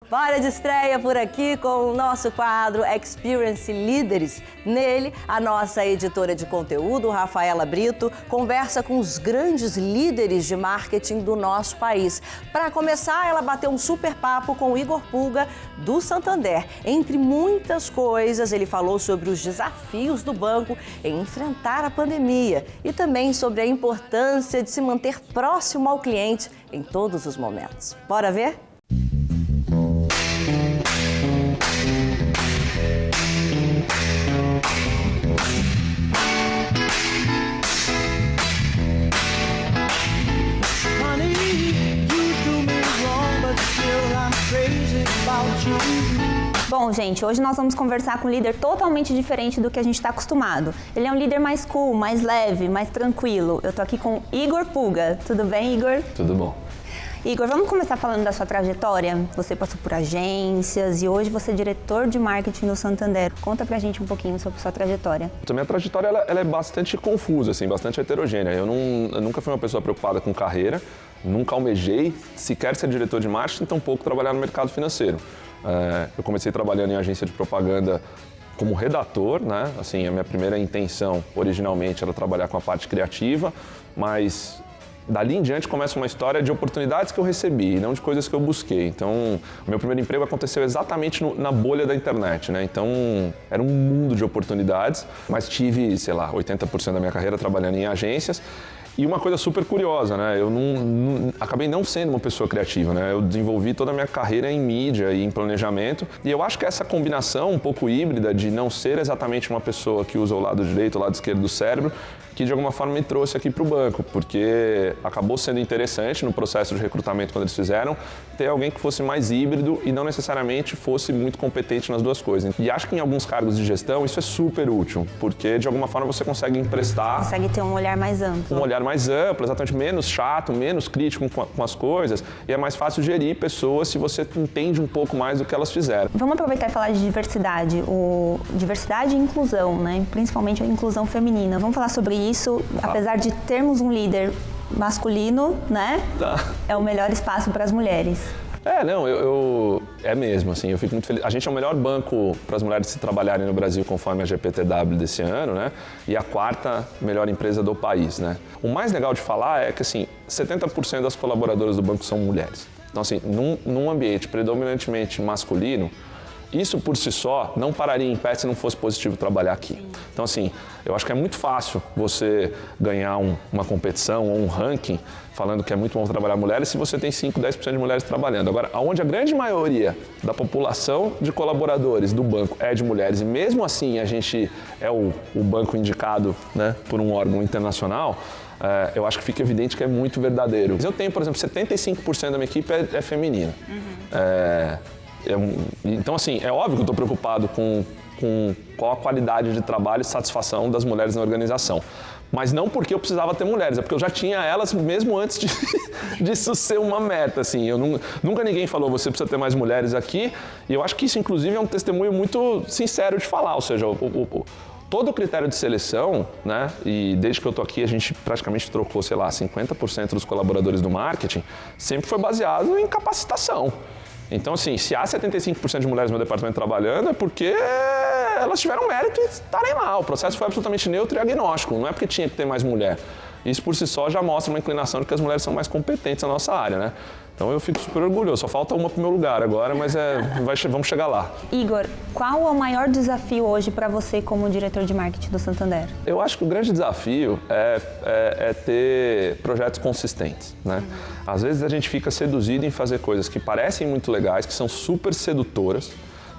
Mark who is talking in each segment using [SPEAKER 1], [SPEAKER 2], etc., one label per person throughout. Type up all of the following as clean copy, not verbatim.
[SPEAKER 1] Bora de estreia por aqui com o nosso quadro Experience Líderes. Nele, a nossa editora de conteúdo, Rafaela Brito, conversa com os grandes líderes de marketing do nosso país. Para começar, ela bateu um super papo com o Igor Pulga, do Santander. Entre muitas coisas, ele falou sobre os desafios do banco em enfrentar a pandemia e também sobre a importância de se manter próximo ao cliente em todos os momentos. Bora ver?
[SPEAKER 2] Bom, gente, hoje nós vamos conversar com um líder totalmente diferente do que a gente está acostumado. Ele é um líder mais cool, mais leve, mais tranquilo. Eu tô aqui com Igor Pulga. Tudo bem, Igor?
[SPEAKER 3] Tudo bom.
[SPEAKER 2] Igor, vamos começar falando da sua trajetória? Você passou por agências e hoje você é diretor de marketing no Santander. Conta pra gente um pouquinho sobre sua trajetória.
[SPEAKER 3] A minha trajetória ela é bastante confusa, assim, bastante heterogênea. Eu nunca fui uma pessoa preocupada com carreira, nunca almejei sequer ser diretor de marketing, tampouco trabalhar no mercado financeiro. Eu comecei trabalhando em agência de propaganda como redator, né? Assim, a minha primeira intenção originalmente era trabalhar com a parte criativa, mas dali em diante começa uma história de oportunidades que eu recebi, não de coisas que eu busquei. Então, o meu primeiro emprego aconteceu exatamente na bolha da internet, né? Então, era um mundo de oportunidades, mas tive, sei lá, 80% da minha carreira trabalhando em agências. E uma coisa super curiosa, né? Eu acabei não sendo uma pessoa criativa, né? Eu desenvolvi toda a minha carreira em mídia e em planejamento. E eu acho que essa combinação um pouco híbrida de não ser exatamente uma pessoa que usa o lado direito, o lado esquerdo do cérebro, que de alguma forma me trouxe aqui para o banco, porque acabou sendo interessante no processo de recrutamento quando eles fizeram, ter alguém que fosse mais híbrido e não necessariamente fosse muito competente nas duas coisas. E acho que em alguns cargos de gestão isso é super útil, porque de alguma forma você consegue emprestar...
[SPEAKER 2] Consegue ter um olhar mais amplo.
[SPEAKER 3] Um olhar mais amplo, exatamente, menos chato, menos crítico com as coisas, e é mais fácil gerir pessoas se você entende um pouco mais do que elas fizeram.
[SPEAKER 2] Vamos aproveitar e falar de diversidade, diversidade e inclusão, né? Principalmente a inclusão feminina. Vamos falar sobre isso, apesar de termos um líder masculino, né? É o melhor espaço para as mulheres.
[SPEAKER 3] É mesmo, assim, eu fico muito feliz. A gente é o melhor banco para as mulheres se trabalharem no Brasil conforme a GPTW desse ano, né? E a quarta melhor empresa do país, né? O mais legal de falar é que, assim, 70% das colaboradoras do banco são mulheres. Então, assim, num ambiente predominantemente masculino, isso por si só não pararia em pé se não fosse positivo trabalhar aqui. Então, assim, eu acho que é muito fácil você ganhar uma competição ou um ranking falando que é muito bom trabalhar mulheres se você tem 5, 10% de mulheres trabalhando. Agora, onde a grande maioria da população de colaboradores do banco é de mulheres e mesmo assim a gente é o banco indicado, né, por um órgão internacional, eu acho que fica evidente que é muito verdadeiro. Eu tenho, por exemplo, 75% da minha equipe é feminina. Então, assim, é óbvio que eu estou preocupado com qual a qualidade de trabalho e satisfação das mulheres na organização. Mas não porque eu precisava ter mulheres, é porque eu já tinha elas mesmo antes disso ser uma meta, assim. Nunca ninguém falou, você precisa ter mais mulheres aqui, e eu acho que isso, inclusive, é um testemunho muito sincero de falar, ou seja, todo o critério de seleção, né, e desde que eu estou aqui a gente praticamente trocou, sei lá, 50% dos colaboradores do marketing, sempre foi baseado em capacitação. Então, assim, se há 75% de mulheres no meu departamento trabalhando, é porque elas tiveram mérito em estarem lá. O processo foi absolutamente neutro e agnóstico, não é porque tinha que ter mais mulher. Isso, por si só, já mostra uma inclinação de que as mulheres são mais competentes na nossa área, né? Então, eu fico super orgulhoso. Só falta uma para o meu lugar agora, mas vamos chegar lá.
[SPEAKER 2] Igor, qual é o maior desafio hoje para você como diretor de marketing do Santander?
[SPEAKER 3] Eu acho que o grande desafio é ter projetos consistentes, né? Às vezes a gente fica seduzido em fazer coisas que parecem muito legais, que são super sedutoras,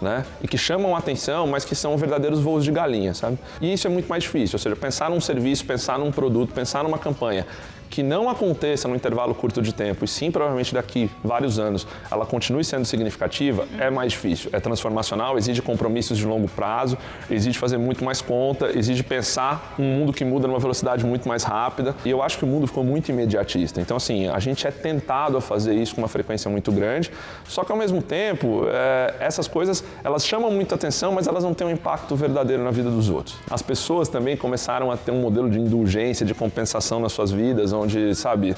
[SPEAKER 3] né? E que chamam a atenção, mas que são verdadeiros voos de galinha, sabe? E isso é muito mais difícil, ou seja, pensar num serviço, pensar num produto, pensar numa campanha que não aconteça num intervalo curto de tempo e sim, provavelmente daqui vários anos, ela continue sendo significativa, é mais difícil. É transformacional, exige compromissos de longo prazo, exige fazer muito mais conta, exige pensar um mundo que muda numa velocidade muito mais rápida. E eu acho que o mundo ficou muito imediatista. Então, assim, a gente é tentado a fazer isso com uma frequência muito grande, só que ao mesmo tempo, essas coisas, elas chamam muita atenção, mas elas não têm um impacto verdadeiro na vida dos outros. As pessoas também começaram a ter um modelo de indulgência, de compensação nas suas vidas, onde, sabe,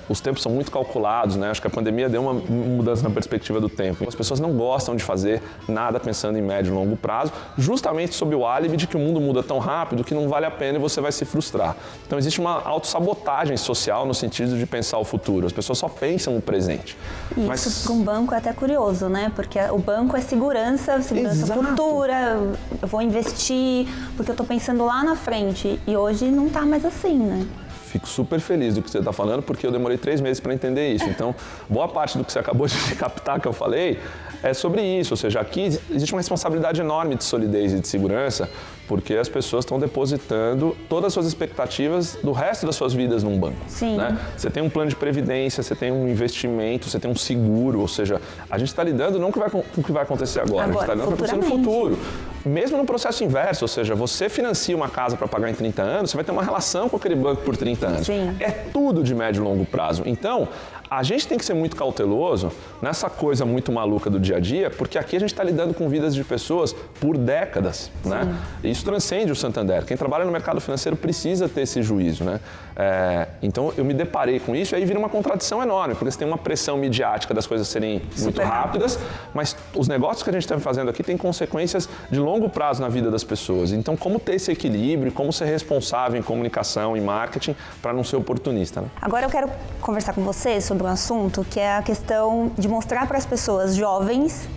[SPEAKER 3] os tempos são muito calculados, né? Acho que a pandemia deu uma mudança na perspectiva do tempo. As pessoas não gostam de fazer nada pensando em médio e longo prazo, justamente sob o álibi de que o mundo muda tão rápido que não vale a pena e você vai se frustrar. Então existe uma autossabotagem social no sentido de pensar o futuro. As pessoas só pensam no presente.
[SPEAKER 2] E isso para um banco é até curioso, né? Porque o banco é segurança futura, eu vou investir porque eu estou pensando lá na frente. E hoje não está mais assim, né?
[SPEAKER 3] Fico super feliz do que você está falando, porque eu demorei 3 meses para entender isso. Então, boa parte do que você acabou de captar que eu falei é sobre isso. Ou seja, aqui existe uma responsabilidade enorme de solidez e de segurança, porque as pessoas estão depositando todas as suas expectativas do resto das suas vidas num banco.
[SPEAKER 2] Sim.
[SPEAKER 3] Né? Você tem um plano de previdência, você tem um investimento, você tem um seguro, ou seja, a gente está lidando não com o que vai acontecer agora, a gente está lidando com o que vai acontecer no futuro. Mesmo no processo inverso, ou seja, você financia uma casa para pagar em 30 anos, você vai ter uma relação com aquele banco por 30 anos.
[SPEAKER 2] Sim.
[SPEAKER 3] É tudo de médio e longo prazo. Então, a gente tem que ser muito cauteloso nessa coisa muito maluca do dia a dia, porque aqui a gente está lidando com vidas de pessoas por décadas, né? E isso transcende o Santander. Quem trabalha no mercado financeiro precisa ter esse juízo, né? Então, eu me deparei com isso e aí vira uma contradição enorme, porque você tem uma pressão midiática das coisas serem muito rápidas, mas os negócios que a gente está fazendo aqui têm consequências de longo prazo na vida das pessoas. Então, como ter esse equilíbrio, como ser responsável em comunicação e marketing para não ser oportunista, né?
[SPEAKER 2] Agora eu quero conversar com você sobre um assunto que é a questão de mostrar para as pessoas jovens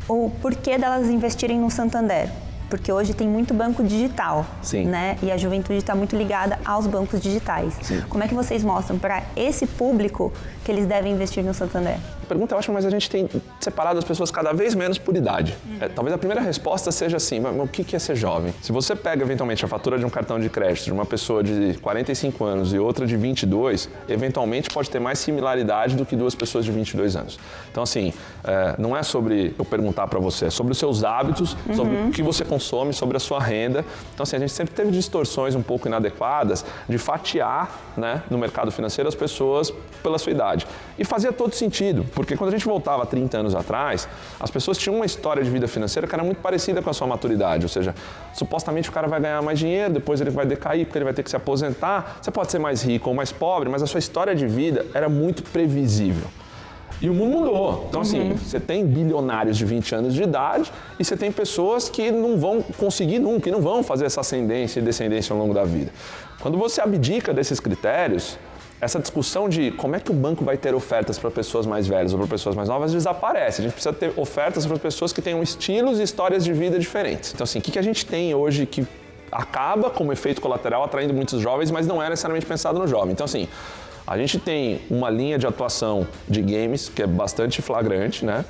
[SPEAKER 2] o porquê delas investirem no Santander. Porque hoje tem muito banco digital,
[SPEAKER 3] Sim.
[SPEAKER 2] né? E a juventude está muito ligada aos bancos digitais.
[SPEAKER 3] Sim.
[SPEAKER 2] Como é que vocês mostram para esse público que eles devem investir no Santander?
[SPEAKER 3] Pergunta ótima, mas a gente tem separado as pessoas cada vez menos por idade. Talvez a primeira resposta seja assim, mas o que é ser jovem? Se você pega eventualmente a fatura de um cartão de crédito de uma pessoa de 45 anos e outra de 22, eventualmente pode ter mais similaridade do que 2 pessoas de 22 anos. Então assim, não é sobre eu perguntar para você, é sobre os seus hábitos, sobre o que você consome, sobre a sua renda. Então assim, a gente sempre teve distorções um pouco inadequadas de fatiar, né, no mercado financeiro as pessoas pela sua idade. E fazia todo sentido, porque quando a gente voltava 30 anos atrás, as pessoas tinham uma história de vida financeira que era muito parecida com a sua maturidade, ou seja, supostamente o cara vai ganhar mais dinheiro, depois ele vai decair porque ele vai ter que se aposentar, você pode ser mais rico ou mais pobre, mas a sua história de vida era muito previsível. E o mundo mudou. Então, assim, você tem bilionários de 20 anos de idade e você tem pessoas que não vão conseguir nunca, que não vão fazer essa ascendência e descendência ao longo da vida. Quando você abdica desses critérios, essa discussão de como é que o banco vai ter ofertas para pessoas mais velhas ou para pessoas mais novas desaparece. A gente precisa ter ofertas para pessoas que tenham estilos e histórias de vida diferentes. Então, assim, o que a gente tem hoje que acaba como efeito colateral atraindo muitos jovens, mas não é necessariamente pensado no jovem. Então, assim, a gente tem uma linha de atuação de games que é bastante flagrante, né?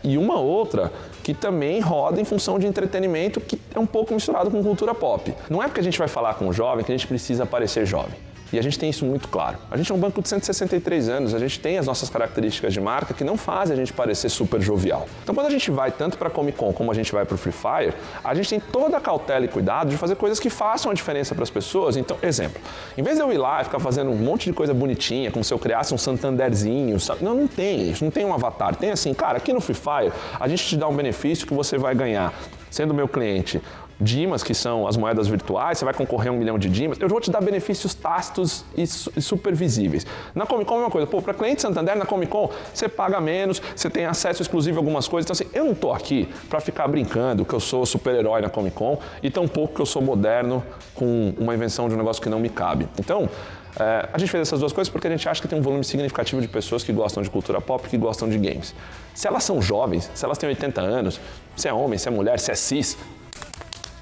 [SPEAKER 3] E uma outra que também roda em função de entretenimento que é um pouco misturado com cultura pop. Não é porque a gente vai falar com o jovem que a gente precisa parecer jovem. E a gente tem isso muito claro. A gente é um banco de 163 anos, a gente tem as nossas características de marca que não fazem a gente parecer super jovial. Então, quando a gente vai tanto para a Comic Con como a gente vai para o Free Fire, a gente tem toda a cautela e cuidado de fazer coisas que façam a diferença para as pessoas. Então, exemplo, em vez de eu ir lá e ficar fazendo um monte de coisa bonitinha, como se eu criasse um Santanderzinho, não tem isso, não tem um avatar. Tem assim, cara, aqui no Free Fire, a gente te dá um benefício que você vai ganhar, sendo meu cliente, Dimas, que são as moedas virtuais, você vai concorrer a 1 milhão de Dimas, eu vou te dar benefícios tácitos e super visíveis. Na Comic Con é uma coisa, para cliente Santander, na Comic Con você paga menos, você tem acesso exclusivo a algumas coisas, então assim, eu não tô aqui para ficar brincando que eu sou super-herói na Comic Con e tampouco que eu sou moderno com uma invenção de um negócio que não me cabe. Então, a gente fez essas duas coisas porque a gente acha que tem um volume significativo de pessoas que gostam de cultura pop, que gostam de games. Se elas são jovens, se elas têm 80 anos, se é homem, se é mulher, se é cis,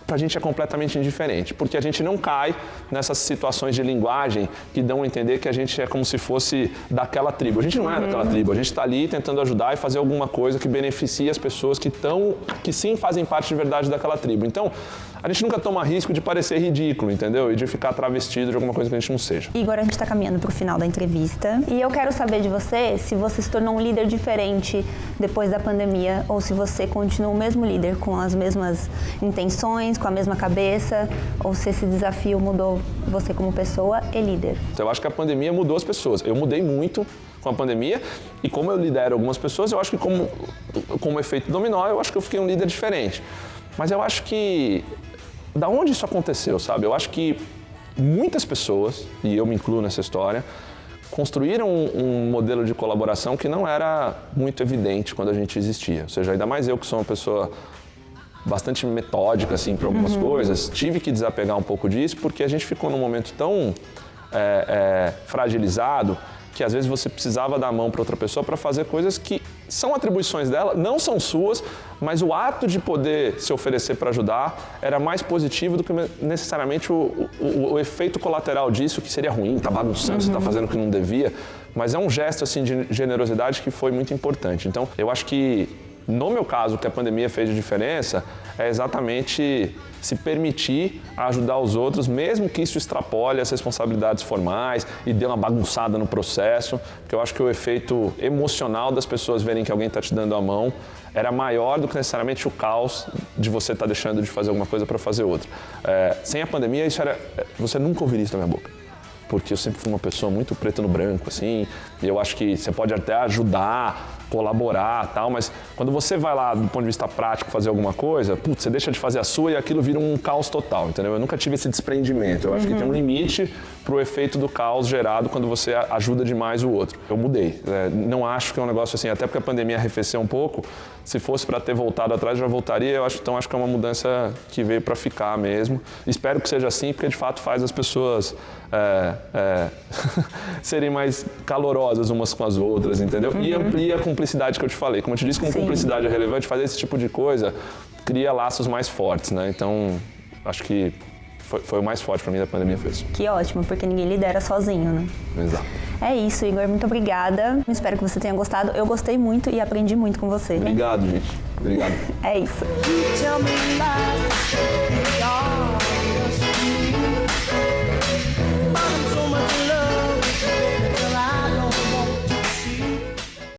[SPEAKER 3] pra gente é completamente indiferente, porque a gente não cai nessas situações de linguagem que dão a entender que a gente é como se fosse daquela tribo. A gente não é daquela tribo, a gente está ali tentando ajudar e fazer alguma coisa que beneficie as pessoas que sim fazem parte de verdade daquela tribo. Então, a gente nunca toma risco de parecer ridículo, entendeu? E de ficar travestido de alguma coisa que a gente não seja.
[SPEAKER 2] Igor, a gente está caminhando para o final da entrevista e eu quero saber de você se você se tornou um líder diferente depois da pandemia ou se você continua o mesmo líder com as mesmas intenções, com a mesma cabeça, ou se esse desafio mudou você como pessoa e líder.
[SPEAKER 3] Eu acho que a pandemia mudou as pessoas. Eu mudei muito com a pandemia e como eu lidero algumas pessoas, eu acho que como efeito dominó, eu acho que eu fiquei um líder diferente. Mas eu acho que da onde isso aconteceu, sabe? Eu acho que muitas pessoas, e eu me incluo nessa história, construíram um modelo de colaboração que não era muito evidente quando a gente existia. Ou seja, ainda mais eu que sou uma pessoa bastante metódica assim, para algumas coisas, tive que desapegar um pouco disso porque a gente ficou num momento tão fragilizado que às vezes você precisava dar a mão para outra pessoa para fazer coisas que são atribuições dela, não são suas, mas o ato de poder se oferecer para ajudar era mais positivo do que necessariamente o efeito colateral disso, que seria ruim, tá bagunçando, você tá fazendo o que não devia, mas é um gesto assim de generosidade que foi muito importante. Então, eu acho que no meu caso, o que a pandemia fez de diferença é exatamente se permitir ajudar os outros, mesmo que isso extrapole as responsabilidades formais e dê uma bagunçada no processo, porque eu acho que o efeito emocional das pessoas verem que alguém está te dando a mão era maior do que necessariamente o caos de você estar deixando de fazer alguma coisa para fazer outra. Sem a pandemia, você nunca ouviria isso da minha boca. Porque eu sempre fui uma pessoa muito preto no branco, assim, e eu acho que você pode até ajudar, colaborar, tal, mas quando você vai lá do ponto de vista prático fazer alguma coisa, putz, você deixa de fazer a sua e aquilo vira um caos total, entendeu? Eu nunca tive esse desprendimento. Eu acho que tem um limite pro efeito do caos gerado quando você ajuda demais o outro. Eu mudei. Não acho que é um negócio assim, até porque a pandemia arrefeceu um pouco, se fosse para ter voltado atrás, já voltaria. Então acho que é uma mudança que veio para ficar mesmo. Espero que seja assim, porque de fato faz as pessoas serem mais calorosas umas com as outras, entendeu? E amplia a cumplicidade que eu te falei. Como eu te disse, com cumplicidade é relevante, fazer esse tipo de coisa cria laços mais fortes, né? Então, acho que foi o mais forte para mim da pandemia fez.
[SPEAKER 2] Que ótimo, porque ninguém lidera sozinho, né?
[SPEAKER 3] Exato.
[SPEAKER 2] É isso, Igor, muito obrigada. Espero que você tenha gostado. Eu gostei muito e aprendi muito com você.
[SPEAKER 3] Obrigado, gente. Obrigado.
[SPEAKER 2] É isso.